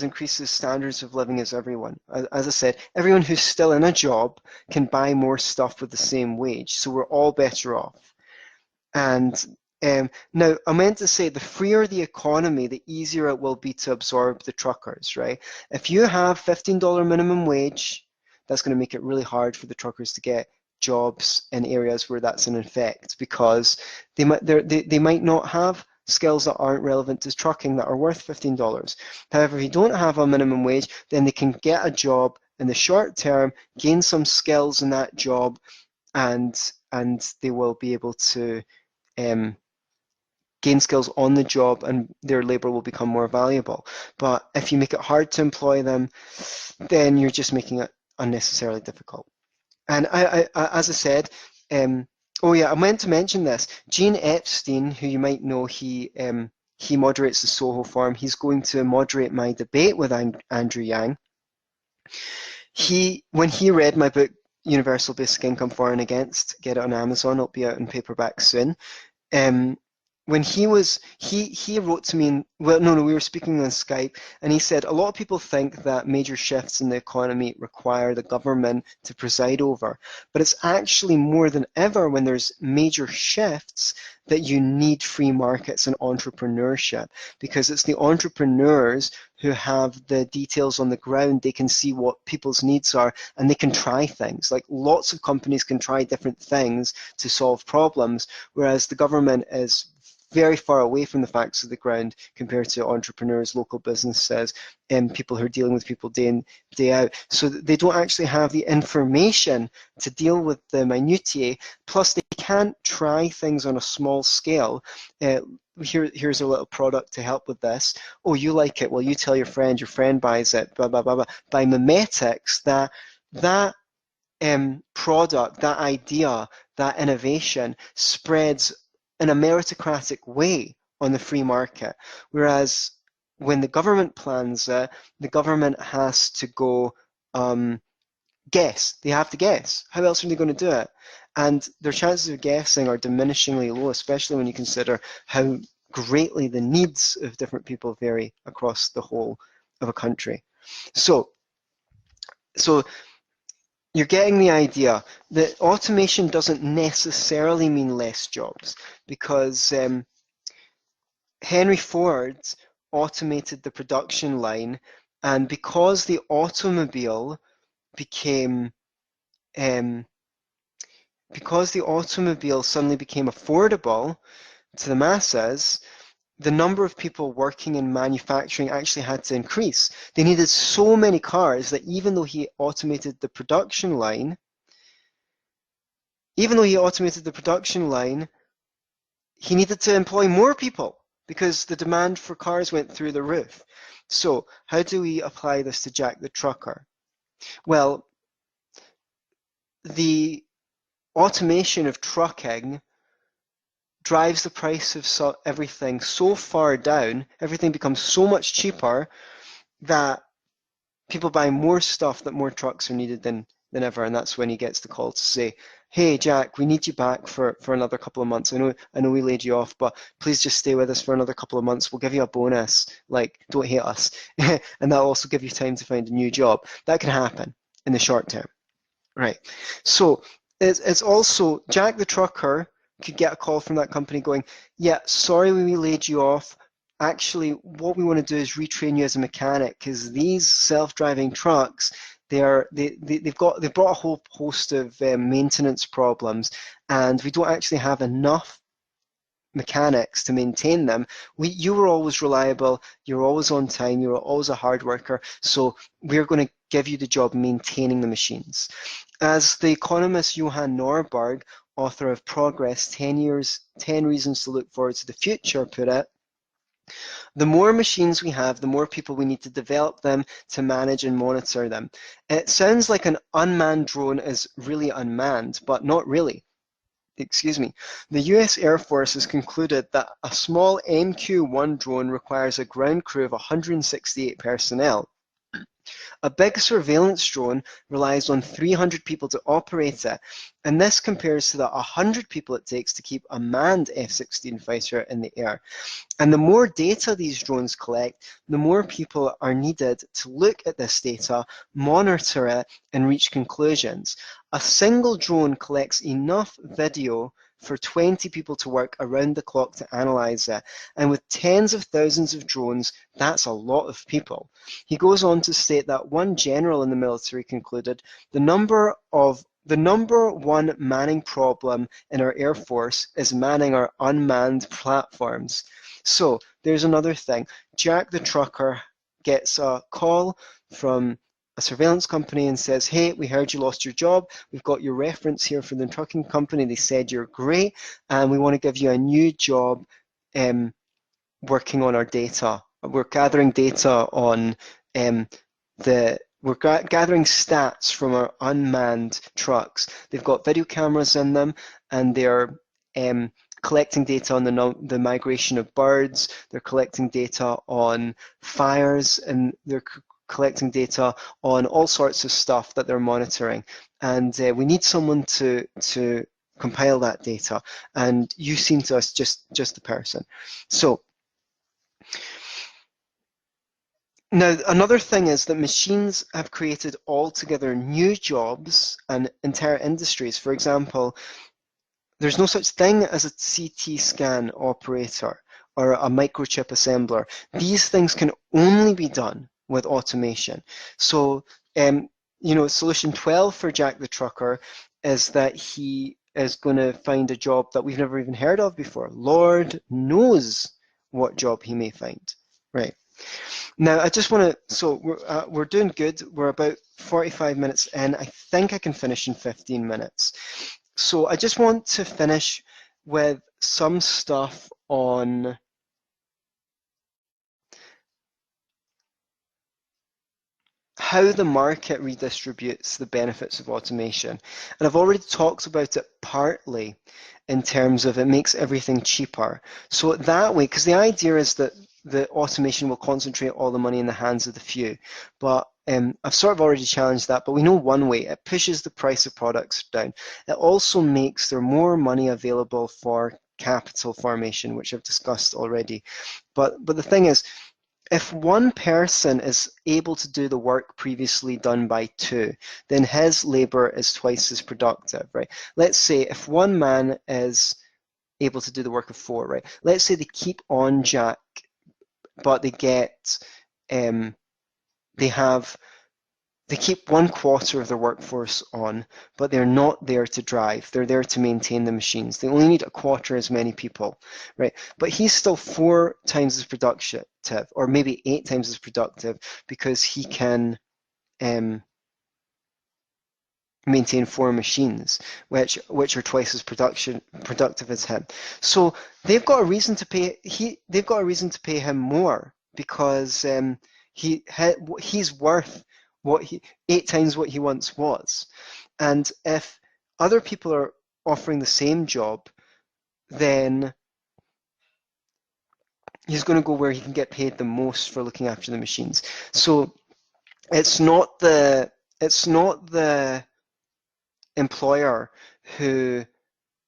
increases standards of living as everyone. As I said, everyone who's still in a job can buy more stuff with the same wage, so we're all better off. And now, I meant to say, the freer the economy, the easier it will be to absorb the truckers, right? If you have $15 minimum wage, that's going to make it really hard for the truckers to get jobs in areas where that's in effect, because they might not have skills that aren't relevant to trucking that are worth $15. However, if you don't have a minimum wage, then they can get a job in the short term, gain some skills in that job, and they will be able to gain skills on the job, and their labor will become more valuable. But if you make it hard to employ them, then you're just making it unnecessarily difficult. And as I said, oh yeah, I meant to mention this. Gene Epstein, who you might know, he moderates the Soho forum. He's going to moderate my debate with Andrew Yang. When he read my book, Universal Basic Income For and Against, get it on Amazon, it'll be out in paperback soon. When he wrote to me, we were speaking on Skype, and he said, a lot of people think that major shifts in the economy require the government to preside over, but it's actually more than ever when there's major shifts that you need free markets and entrepreneurship, because it's the entrepreneurs who have the details on the ground. They can see what people's needs are, and they can try things. Like, lots of companies can try different things to solve problems, whereas the government is very far away from the facts of the ground compared to entrepreneurs, local businesses, and people who are dealing with people day in, day out. So they don't actually have the information to deal with the minutiae, plus they can't try things on a small scale. Here's a little product to help with this. Oh, you like it? Well, you tell your friend buys it, blah, blah, blah, blah. By memetics, that product, that idea, that innovation spreads in a meritocratic way on the free market. Whereas when the government plans it, the government has to go guess. They have to guess. How else are they going to do it? And their chances of guessing are diminishingly low, especially when you consider how greatly the needs of different people vary across the whole of a country. So you're getting the idea that automation doesn't necessarily mean less jobs, because Henry Ford automated the production line, and because the automobile became because the automobile suddenly became affordable to the masses, the number of people working in manufacturing actually had to increase. They needed so many cars that even though he automated the production line, he needed to employ more people because the demand for cars went through the roof. So how do we apply this to Jack the Trucker? Well, the automation of trucking drives the price of everything so far down, everything becomes so much cheaper that people buy more stuff, that more trucks are needed than ever. And that's when he gets the call to say, hey, Jack, we need you back for another couple of months. I know we laid you off, but please just stay with us for another couple of months. We'll give you a bonus. Like, don't hate us. And that'll also give you time to find a new job. That can happen in the short term. Right. So it's also Jack the Trucker could get a call from that company going, yeah, sorry we laid you off. Actually, what we want to do is retrain you as a mechanic, because these self-driving trucks, they've brought a whole host of maintenance problems, and we don't actually have enough mechanics to maintain them. You were always reliable, you were always on time, you were always a hard worker, so we're going to give you the job maintaining the machines. As the economist Johan Norberg, author of Progress, 10 Reasons to Look Forward to the Future, put it, the more machines we have, the more people we need to develop them to manage and monitor them. It sounds like an unmanned drone is really unmanned, but not really. Excuse me. The US Air Force has concluded that a small MQ-1 drone requires a ground crew of 168 personnel. A big surveillance drone relies on 300 people to operate it, and this compares to the 100 people it takes to keep a manned F-16 fighter in the air. And the more data these drones collect, the more people are needed to look at this data, monitor it, and reach conclusions. A single drone collects enough video for 20 people to work around the clock to analyze it. And with tens of thousands of drones, that's a lot of people. He goes on to state that one general in the military concluded, the number one manning problem in our Air Force is manning our unmanned platforms. So there's another thing. Jack the Trucker gets a call from a surveillance company and says, hey, we heard you lost your job. We've got your reference here for the trucking company. They said you're great, and we want to give you a new job working on our data. We're gathering data on we're gathering stats from our unmanned trucks. They've got video cameras in them, and they're collecting data on the migration of birds. They're collecting data on fires, and they're collecting data on all sorts of stuff that they're monitoring. And we need someone to compile that data. And you seem to us just the person. So now, another thing is that machines have created altogether new jobs and entire industries. For example, there's no such thing as a CT scan operator or a microchip assembler. These things can only be done with automation. So, solution 12 for Jack the Trucker is that he is going to find a job that we've never even heard of before. Lord knows what job he may find. Right. Now, I just want to, so we're doing good. We're about 45 minutes in. I think I can finish in 15 minutes. So I just want to finish with some stuff on how the market redistributes the benefits of automation. And I've already talked about it partly in terms of it makes everything cheaper. So that way, because the idea is that the automation will concentrate all the money in the hands of the few. But I've sort of already challenged that, but we know one way, it pushes the price of products down. It also makes there more money available for capital formation, which I've discussed already. But the thing is, if one person is able to do the work previously done by two, then his labor is twice as productive, right? Let's say if one man is able to do the work of four, right? Let's say they keep on Jack, but they get, they keep 1/4 of their workforce on, but they're not there to drive. They're there to maintain the machines. They only need 1/4 as many people, right? But he's still 4 times as productive, or maybe 8 times as productive, because he can maintain 4 machines, which are twice as productive as him. So they've got a reason to pay him more, because he's worth 8 times what he once was. And if other people are offering the same job, then he's going to go where he can get paid the most for looking after the machines. So it's not the employer who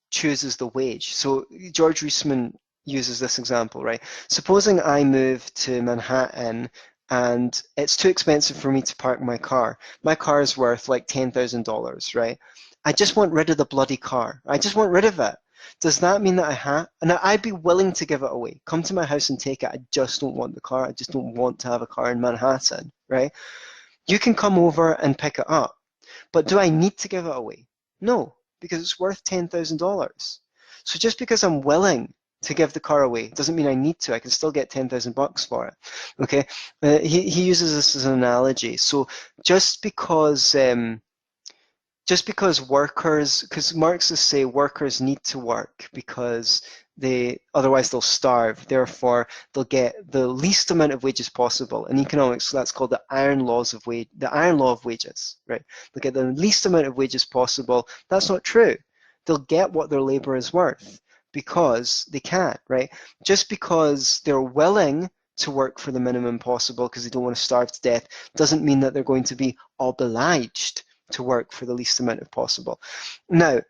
chooses the wage. So George Reisman uses this example, right? Supposing I move to Manhattan and it's too expensive for me to park my car. My car is worth like $10,000, right? I just want rid of the bloody car. I just want rid of it. Does that mean that and I'd be willing to give it away. Come to my house and take it. I just don't want the car. I just don't want to have a car in Manhattan, right? You can come over and pick it up. But do I need to give it away? No, because it's worth $10,000. So just because I'm willing to give the car away doesn't mean I need to. I can still get $10,000 for it. Okay, he uses this as an analogy. So just because workers, because Marxists say workers need to work because otherwise they'll starve. Therefore, they'll get the least amount of wages possible. In economics, that's called the iron law of wages, right? They'll get the least amount of wages possible. That's not true. They'll get what their labor is worth because they can, right? Just because they're willing to work for the minimum possible because they don't want to starve to death doesn't mean that they're going to be obliged to work for the least amount of possible. Now,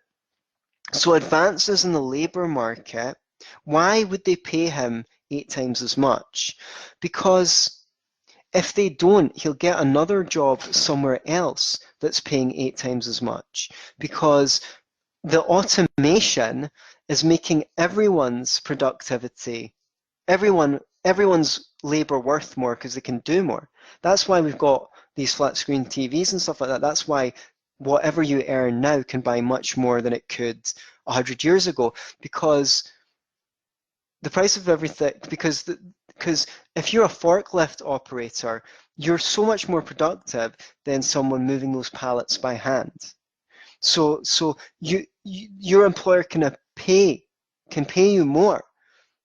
so advances in the labor market, why would they pay him 8 times as much? Because if they don't, he'll get another job somewhere else that's paying 8 times as much, because the automation is making everyone's productivity, everyone's labor worth more because they can do more. That's why we've got these flat screen TVs and stuff like that. That's why whatever you earn now can buy much more than it could 100 years ago, because the price of everything, because if you're a forklift operator, you're so much more productive than someone moving those pallets by hand. So your employer can pay you more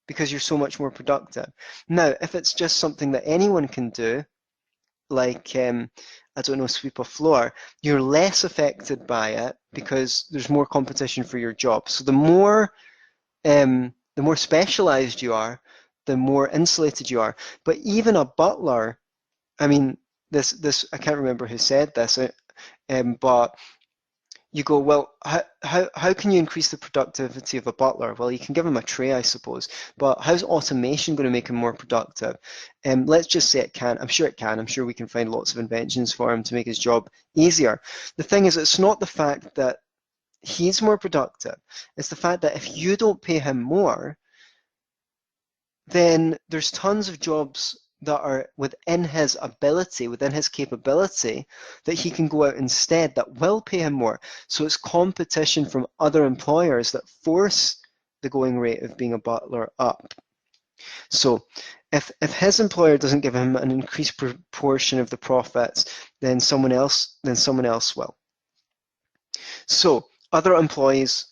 because you're so much more productive. Now, if it's just something that anyone can do, like I don't know, sweep a floor, you're less affected by it because there's more competition for your job. So the more specialized you are, the more insulated you are. But even a butler, I mean, this I can't remember who said this, but you go, well, how can you increase the productivity of a butler? Well, you can give him a tray, I suppose, but how's automation going to make him more productive? Let's just say it can. I'm sure it can. I'm sure we can find lots of inventions for him to make his job easier. The thing is, it's not the fact that he's more productive. It's the fact that if you don't pay him more, then there's tons of jobs that are within his ability, within his capability, that he can go out instead that will pay him more. So it's competition from other employers that force the going rate of being a butler up. So if his employer doesn't give him an increased proportion of the profits, then someone else will. So Other employers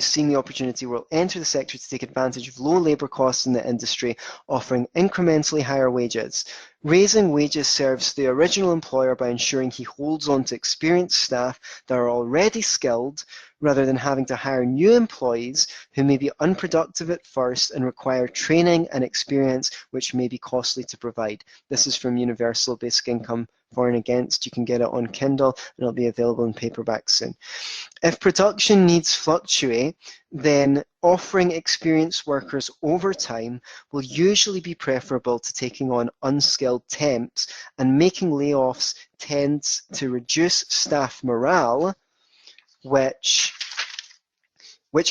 seeing the opportunity will enter the sector to take advantage of low labour costs in the industry, offering incrementally higher wages. Raising wages serves the original employer by ensuring he holds on to experienced staff that are already skilled, rather than having to hire new employees who may be unproductive at first and require training and experience which may be costly to provide. This is from Universal Basic Income For and Against. You can get it on Kindle and it'll be available in paperback soon. If production needs fluctuate, then offering experienced workers overtime will usually be preferable to taking on unskilled temps, and making layoffs tends to reduce staff morale, which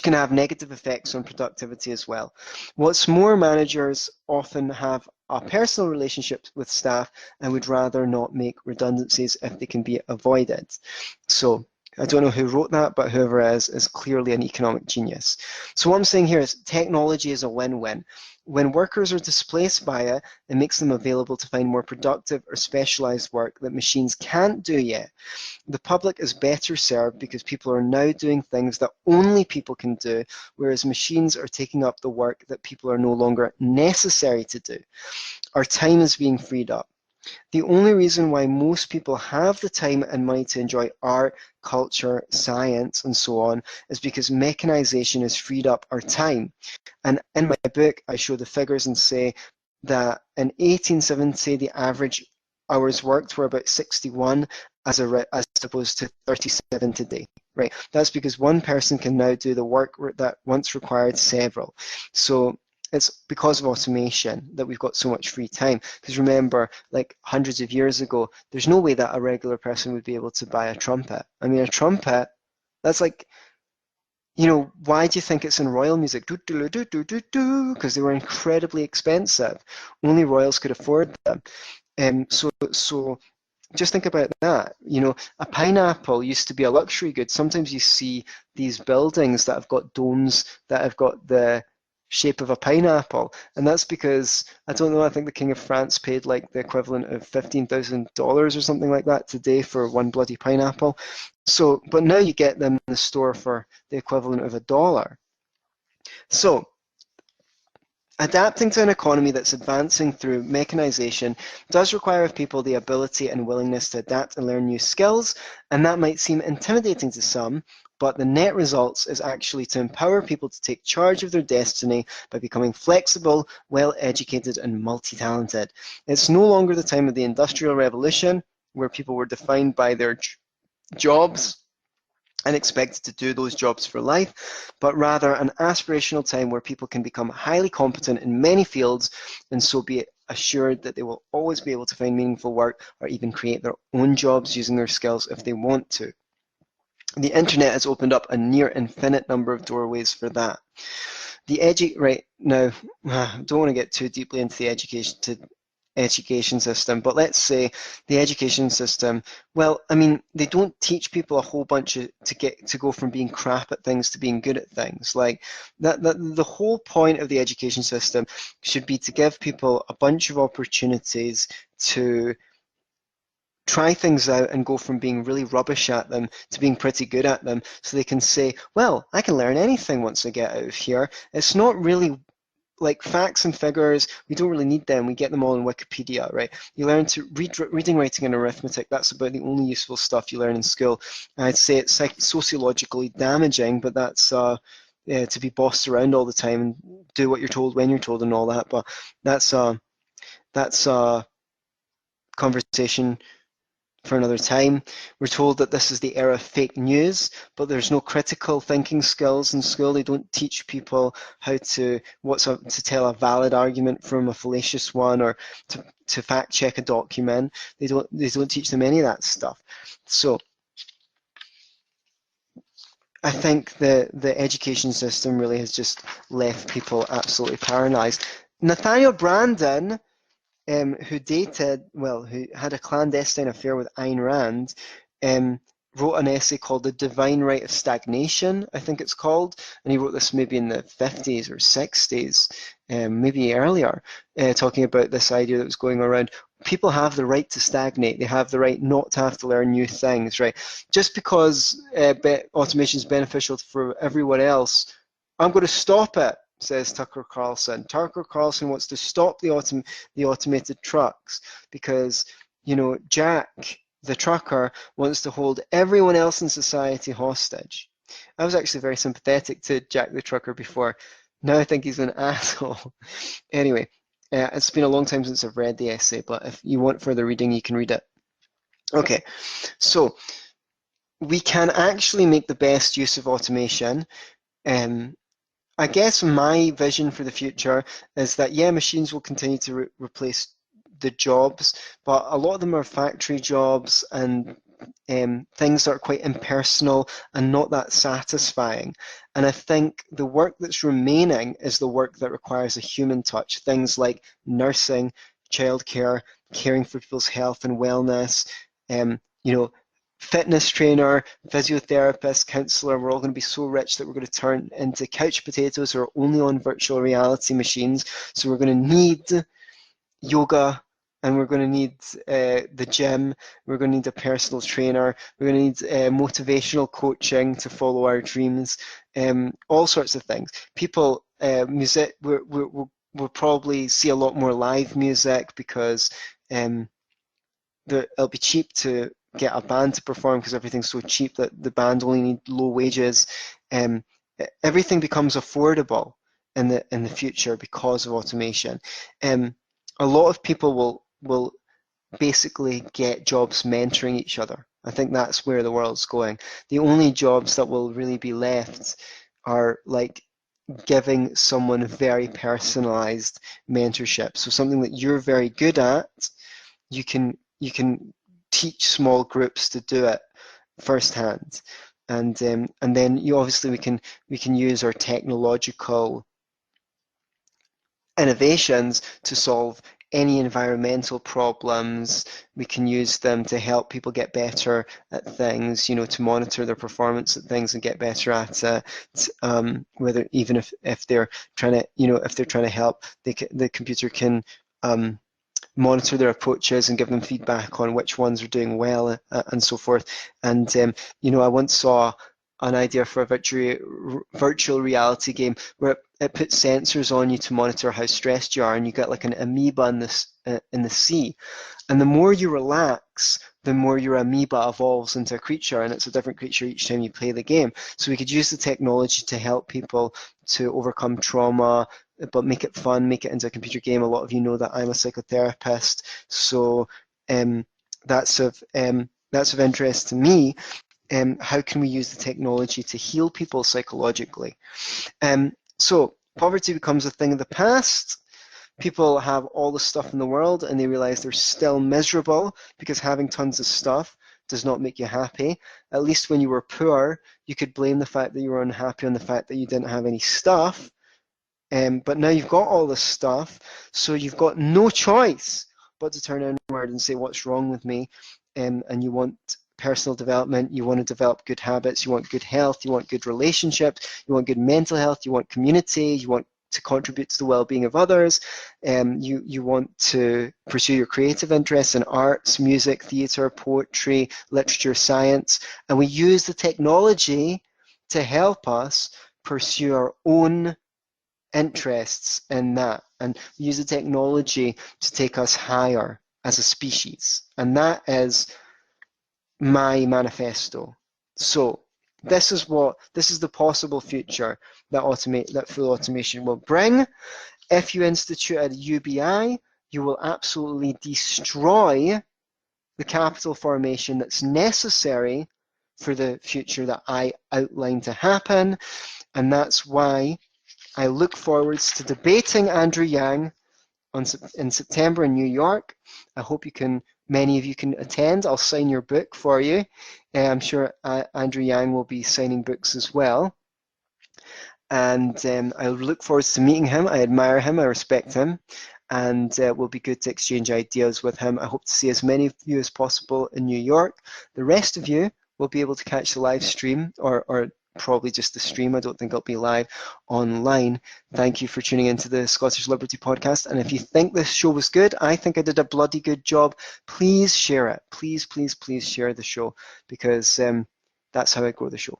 can have negative effects on productivity as well. What's more, managers often have a personal relationship with staff and would rather not make redundancies if they can be avoided. So I don't know who wrote that, but whoever is clearly an economic genius. So what I'm saying here is technology is a win-win. When workers are displaced by it, it makes them available to find more productive or specialized work that machines can't do yet. The public is better served because people are now doing things that only people can do, whereas machines are taking up the work that people are no longer necessary to do. Our time is being freed up. The only reason why most people have the time and money to enjoy art, culture, science, and so on is because mechanization has freed up our time. And in my book, I show the figures and say that in 1870, the average hours worked were about 61 as opposed to 37 today, right? That's because one person can now do the work that once required several. So it's because of automation that we've got so much free time. Because remember, like hundreds of years ago, there's no way that a regular person would be able to buy a trumpet. I mean, a trumpet, that's like, you know, why do you think it's in royal music? Because they were incredibly expensive. Only royals could afford them. So just think about that. You know, a pineapple used to be a luxury good. Sometimes you see these buildings that have got domes that have got the shape of a pineapple, and that's because, I don't know, I think the King of France paid like the equivalent of $15,000 or something like that today for one bloody pineapple. So, but now you get them in the store for the equivalent of $1. So, adapting to an economy that's advancing through mechanization does require of people the ability and willingness to adapt and learn new skills, and that might seem intimidating to some, but the net results is actually to empower people to take charge of their destiny by becoming flexible, well-educated, and multi-talented. It's no longer the time of the Industrial Revolution, where people were defined by their jobs and expected to do those jobs for life, but rather an aspirational time where people can become highly competent in many fields and so be assured that they will always be able to find meaningful work or even create their own jobs using their skills if they want to. The internet has opened up a near infinite number of doorways for that. Right now, I don't want to get too deeply into the education system, but let's say the education system, well, I mean, they don't teach people a whole bunch to go from being crap at things to being good at things. Like the whole point of the education system should be to give people a bunch of opportunities to try things out and go from being really rubbish at them to being pretty good at them, so they can say, well, I can learn anything once I get out of here. It's not really like facts and figures, we don't really need them. We get them all in Wikipedia, right? You learn to reading, writing, and arithmetic. That's about the only useful stuff you learn in school. I'd say it's sociologically damaging, but that's to be bossed around all the time and do what you're told when you're told and all that. But that's a conversation for another time. We're told that this is the era of fake news, but there's no critical thinking skills in school. They don't teach people how to tell a valid argument from a fallacious one, or to fact check a document. They don't teach them any of that stuff. So I think the education system really has just left people absolutely paralyzed. Nathaniel Branden, who had a clandestine affair with Ayn Rand, wrote an essay called The Divine Right of Stagnation, I think it's called, and he wrote this maybe in the 50s or 60s, maybe earlier, talking about this idea that was going around. people have the right to stagnate. They have the right not to have to learn new things, right? Just because automation is beneficial for everyone else, I'm going to stop it, says Tucker Carlson. Tucker Carlson wants to stop the automated trucks because, you know, Jack, the trucker, wants to hold everyone else in society hostage. I was actually very sympathetic to Jack the trucker before. Now I think he's an asshole. Anyway, it's been a long time since I've read the essay, but if you want further reading, you can read it. Okay, so we can actually make the best use of automation. I guess my vision for the future is that, yeah, machines will continue to replace the jobs, but a lot of them are factory jobs and things that are quite impersonal and not that satisfying. And I think the work that's remaining is the work that requires a human touch. Things like nursing, childcare, caring for people's health and wellness, you know, fitness trainer, physiotherapist, counselor. We're all going to be so rich that we're going to turn into couch potatoes who are only on virtual reality machines. So we're going to need yoga, and we're going to need the gym. We're going to need a personal trainer. We're going to need motivational coaching to follow our dreams. All sorts of things. People, music. We'll probably see a lot more live music because it'll be cheap to get a band to perform because everything's so cheap that the band only need low wages. Everything becomes affordable in the future because of automation. A lot of people will basically get jobs mentoring each other. I think that's where the world's going. The only jobs that will really be left are like giving someone very personalized mentorship. So something that you're very good at, you can teach small groups to do it firsthand, and then we can use our technological innovations to solve any environmental problems. We can use them to help people get better at things, you know, to monitor their performance at things and get better at it. Whether even if they're trying to, you know, if they're trying to help, the computer can monitor their approaches and give them feedback on which ones are doing well and so forth. And you know, I once saw an idea for a virtual reality game where it puts sensors on you to monitor how stressed you are, and you get like an amoeba in the sea. And the more you relax, the more your amoeba evolves into a creature, and it's a different creature each time you play the game. So we could use the technology to help people to overcome trauma, but make it fun, make it into a computer game. A lot of you know that I'm a psychotherapist, so that's of interest to me. How can we use the technology to heal people psychologically? So poverty becomes a thing of the past. People have all the stuff in the world and they realize they're still miserable because having tons of stuff does not make you happy. At least when you were poor, you could blame the fact that you were unhappy on the fact that you didn't have any stuff. But now you've got all this stuff, so you've got no choice but to turn inward and say, what's wrong with me? And you want personal development, you want to develop good habits, you want good health, you want good relationships, you want good mental health, you want community, you want to contribute to the well-being of others, you want to pursue your creative interests in arts, music, theatre, poetry, literature, science, and we use the technology to help us pursue our own interests in that, and we use the technology to take us higher as a species, and that is my manifesto. So this is the possible future that full automation will bring. If you institute a UBI, you will absolutely destroy the capital formation that's necessary for the future that I outlined to happen, and that's why I look forward to debating Andrew Yang in September in New York. I hope many of you can attend. I'll sign your book for you. I'm sure Andrew Yang will be signing books as well. And I look forward to meeting him. I admire him. I respect him. And it will be good to exchange ideas with him. I hope to see as many of you as possible in New York. The rest of you will be able to catch the live stream or probably just the stream. I don't think I'll be live online. Thank you for tuning into the Scottish Liberty Podcast. And if you think this show was good, I think I did a bloody good job, please share it. Please, please, please share the show, because that's how I grow the show.